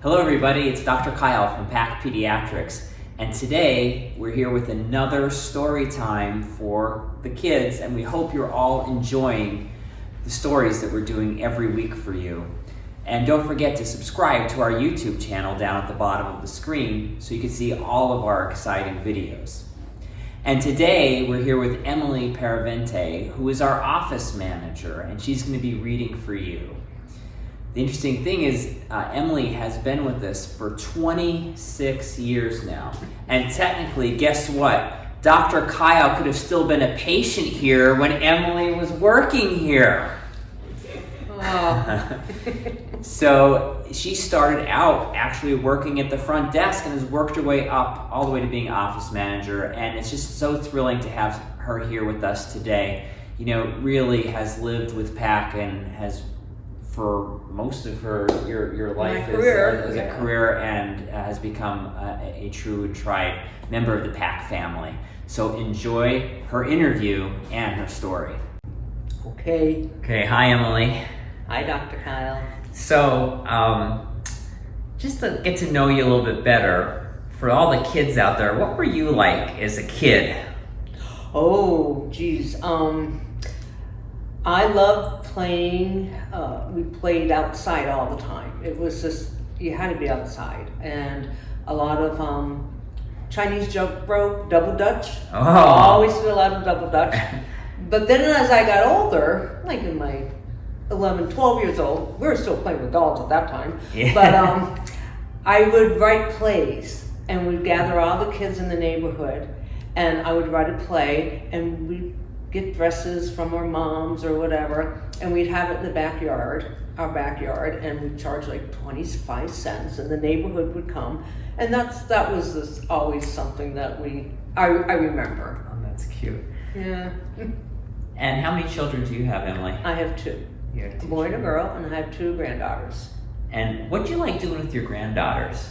Hello everybody, it's Dr. Kyle from PAK Pediatrics, and today we're here with another story time for the kids, and we hope you're all enjoying the stories that we're doing every week for you. And don't forget to subscribe to our YouTube channel down at the bottom of the screen so you can see all of our exciting videos. And today we're here with Emily Paravente, who is our office manager, and she's going to be reading for you. The interesting thing is Emily has been with us for 26 years now. And technically, guess what? Dr. Kyle could have still been a patient here when Emily was working here. Oh. So she started out actually working at the front desk and has worked her way up all the way to being office manager. And it's just so thrilling to have her here with us today. You know, really has lived with PAK and has for most of your life as a career, and has become a true and tried member of the PAK family. So enjoy her interview and her story. Okay, hi Emily. Hi Dr. Kyle. So just to get to know you a little bit better, for all the kids out there, what were you like as a kid? Oh, geez. I loved playing. We played outside all the time. It was just, you had to be outside. And a lot of Chinese joke broke, double dutch. Oh. Always did a lot of double dutch. But then as I got older, like in my 11, 12 years old, we were still playing with dolls at that time. Yeah. But I would write plays, and we'd gather all the kids in the neighborhood, and I would write a play, and we'd get dresses from our moms or whatever, and we'd have it in the backyard, our backyard, and we'd charge like 25 cents, and the neighborhood would come, and that was just always something that I remember. Oh, that's cute. Yeah. And how many children do you have, Emily? I have two. You have two a boy and a children. girl, and I have two granddaughters. And what do you like doing with your granddaughters?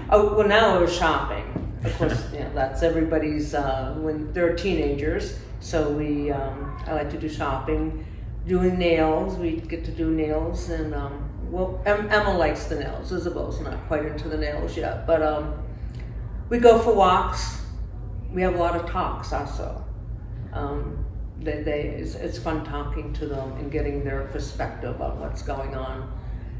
Oh, well, now we're shopping. Of course, you know, that's everybody's, when they're teenagers. So I like to do shopping, doing nails. We get to do nails, and Emma likes the nails. Isabel's not quite into the nails yet, but we go for walks. We have a lot of talks also. It's fun talking to them and getting their perspective on what's going on.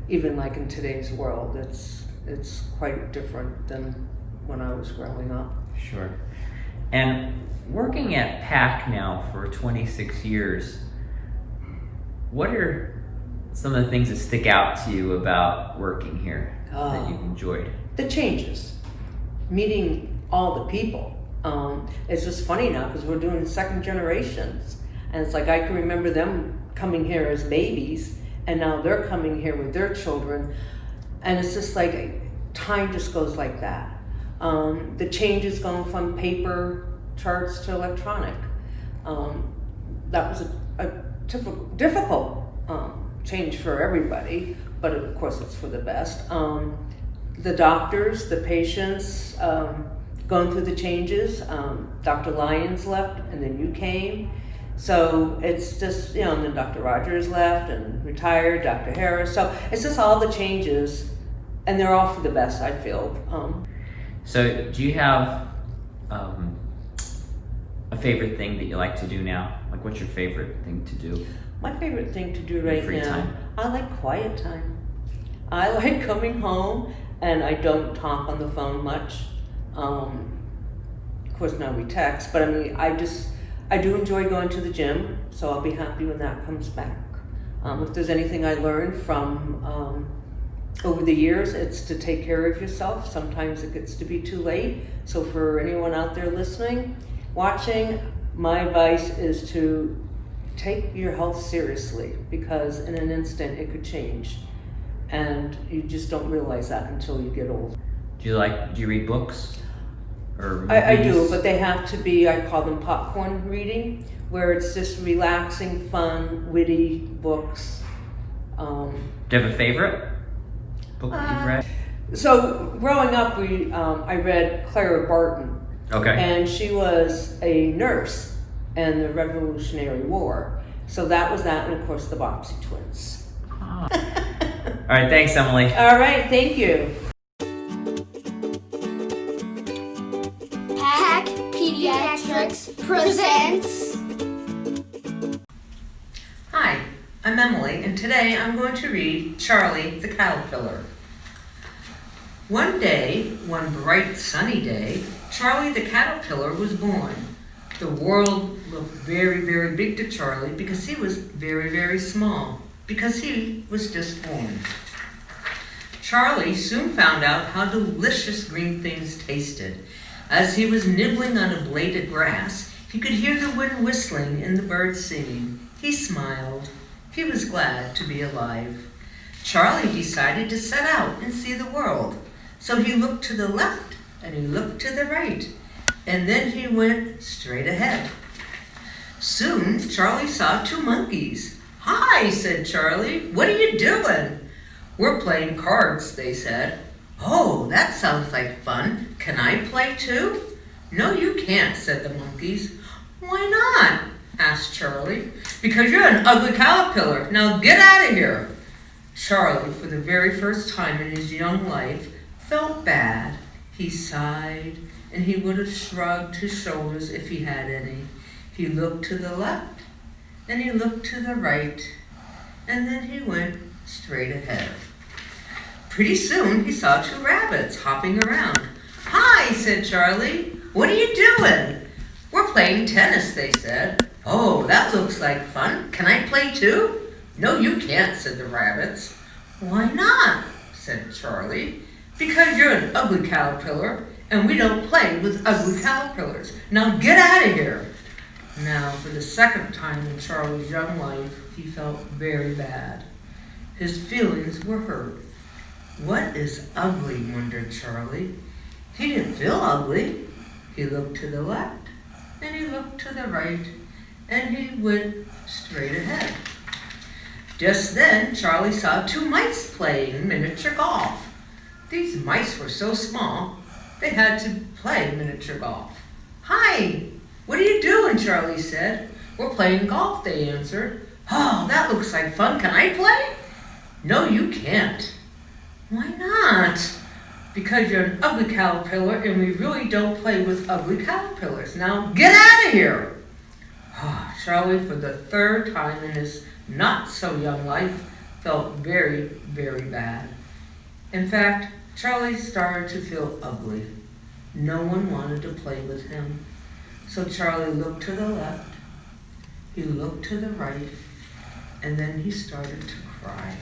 Even like in today's world, it's quite different than when I was growing up. Sure. And working at PAK now for 26 years, what are some of the things that stick out to you about working here that you've enjoyed? The changes, meeting all the people. It's just funny now because we're doing second generations, and it's like I can remember them coming here as babies, and now they're coming here with their children, and it's just like time just goes like that. The changes going from paper charts to electronic. That was a difficult change for everybody, but of course it's for the best. The doctors, the patients, going through the changes. Dr. Lyons left, and then you came. So it's just, you know, and then Dr. Rogers left and retired, Dr. Harris. So it's just all the changes, and they're all for the best, I feel. So do you have a favorite thing that you like to do now? Like, what's your favorite thing to do? My favorite thing to do right now, time? I like quiet time. I like coming home, and I don't talk on the phone much. Of course now we text, but I mean, I do enjoy going to the gym, so I'll be happy when that comes back. If there's anything I learned from over the years, it's to take care of yourself. Sometimes it gets to be too late. So for anyone out there listening, watching, my advice is to take your health seriously, because in an instant it could change, and you just don't realize that until you get old. Do you read books? Or I do, but they have to be, I call them popcorn reading, where it's just relaxing, fun, witty books. Do you have a favorite book that you've read? So growing up, I read Clara Barton. Okay. And she was a nurse in the Revolutionary War. So that was that, and of course the Bobbsey twins. All right, thanks, Emily. All right, thank you. PAK Pediatrics presents. Hi, I'm Emily, and today I'm going to read Charlie the Caterpillar. One day, one bright sunny day, Charlie the Caterpillar was born. The world looked very, very big to Charlie because he was very, very small, because he was just born. Charlie soon found out how delicious green things tasted. As he was nibbling on a blade of grass, he could hear the wind whistling and the birds singing. He smiled. He was glad to be alive. Charlie decided to set out and see the world. So he looked to the left and he looked to the right, and then he went straight ahead. Soon, Charlie saw two monkeys. "Hi," said Charlie. "What are you doing?" "We're playing cards," they said. "Oh, that sounds like fun. Can I play too?" "No, you can't," said the monkeys. "Why not?" asked Charlie. "Because you're an ugly caterpillar. Now get out of here." Charlie, for the very first time in his young life, felt bad. He sighed, and he would have shrugged his shoulders if he had any. He looked to the left, and he looked to the right, and then he went straight ahead. Pretty soon he saw two rabbits hopping around. "Hi," said Charlie. "What are you doing?" "We're playing tennis," they said. "Oh, that looks like fun. Can I play too?" "No, you can't," said the rabbits. "Why not?" said Charlie. "Because you're an ugly caterpillar, and we don't play with ugly caterpillars. Now get out of here." Now, for the second time in Charlie's young life, he felt very bad. His feelings were hurt. What is ugly, wondered Charlie. He didn't feel ugly. He looked to the left, and he looked to the right, and he went straight ahead. Just then, Charlie saw two mice playing miniature golf. These mice were so small, they had to play miniature golf. "Hi, what are you doing?" Charlie said. "We're playing golf," they answered. "Oh, that looks like fun. Can I play?" "No, you can't." "Why not?" "Because you're an ugly caterpillar, and we really don't play with ugly caterpillars. Now get out of here." Charlie, for the third time in his not-so-young life, felt very, very bad. In fact, Charlie started to feel ugly. No one wanted to play with him. So Charlie looked to the left, he looked to the right, and then he started to cry.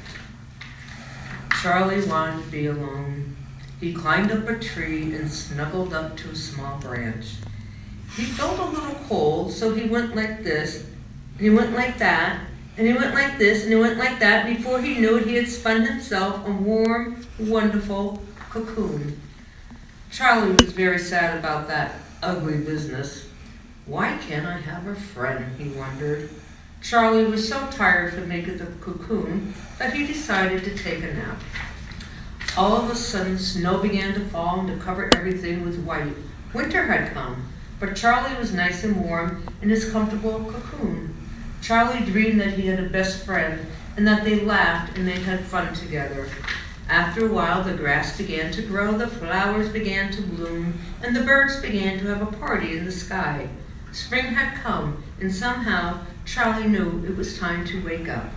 Charlie wanted to be alone. He climbed up a tree and snuggled up to a small branch. He felt a little cold, so he went like this, and he went like that, and he went like this, and he went like that. Before he knew it, he had spun himself a warm, wonderful cocoon. Charlie was very sad about that ugly business. Why can't I have a friend, he wondered. Charlie was so tired from making the cocoon that he decided to take a nap. All of a sudden, snow began to fall and to cover everything with white. Winter had come, but Charlie was nice and warm in his comfortable cocoon. Charlie dreamed that he had a best friend and that they laughed and they had fun together. After a while, the grass began to grow, the flowers began to bloom, and the birds began to have a party in the sky. Spring had come, and somehow Charlie knew it was time to wake up.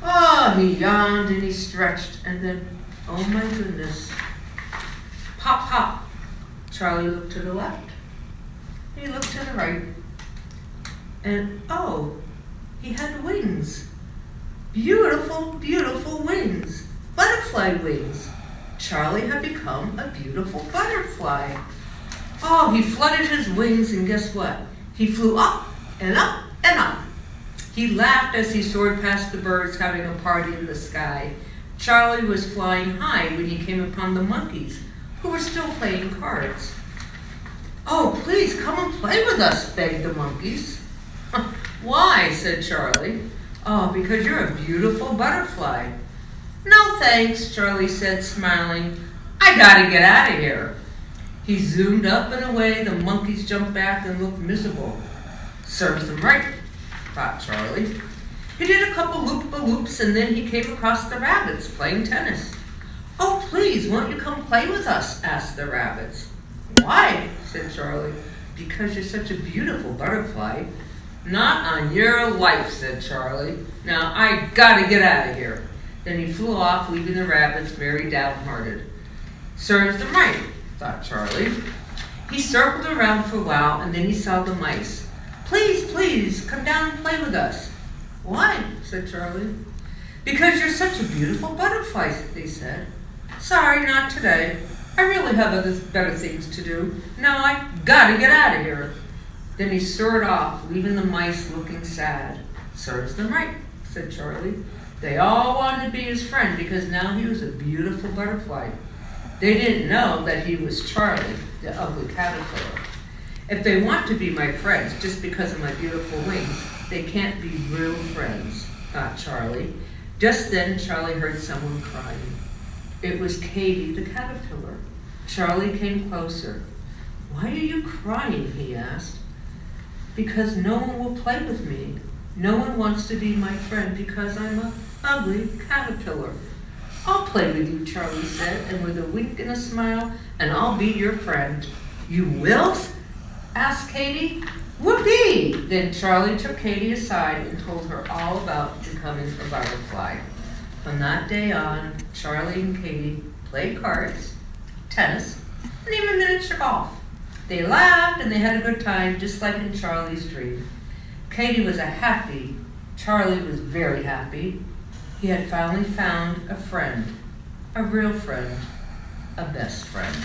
Oh, he yawned and he stretched, and then, oh my goodness. Pop, pop. Charlie looked to the left. He looked to the right. And oh, he had wings. Beautiful, beautiful wings. Butterfly wings. Charlie had become a beautiful butterfly. Oh, he fluttered his wings, and guess what? He flew up and up and up. He laughed as he soared past the birds having a party in the sky. Charlie was flying high when he came upon the monkeys, who were still playing cards. "Oh, please come and play with us," begged the monkeys. "Why?" said Charlie. "Oh, because you're a beautiful butterfly." "No thanks," Charlie said, smiling. "I gotta get out of here." He zoomed up and away. The monkeys jumped back and looked miserable. Serves them right, thought Charlie. He did a couple loop-a-loops and then he came across the rabbits playing tennis. "Oh, please, won't you come play with us?" asked the rabbits. "Why?" said Charlie. "Because you're such a beautiful butterfly." "Not on your life," said Charlie. "Now I gotta get out of here." Then he flew off, leaving the rabbits very downhearted. Serves them right, thought Charlie. He circled around for a while and then he saw the mice. "Please, please, come down and play with us." "Why?" said Charlie. "Because you're such a beautiful butterfly," they said. "Sorry, not today. I really have better things to do. Now I gotta get out of here." Then he soared off, leaving the mice looking sad. "Serves them right," said Charlie. They all wanted to be his friend because now he was a beautiful butterfly. They didn't know that he was Charlie, the ugly caterpillar. If they want to be my friends just because of my beautiful wings, they can't be real friends, thought Charlie. Just then, Charlie heard someone crying. It was Katie, the caterpillar. Charlie came closer. "Why are you crying?" he asked. "Because no one will play with me. No one wants to be my friend because I'm an ugly caterpillar." "I'll play with you," Charlie said, and with a wink and a smile, "and I'll be your friend." "You will?" asked Katie. "Whoopee!" Then Charlie took Katie aside and told her all about becoming a butterfly. From that day on, Charlie and Katie played cards, tennis, and even miniature golf. They laughed and they had a good time, just like in Charlie's dream. Katie was happy. Charlie was very happy. He had finally found a friend, a real friend, a best friend.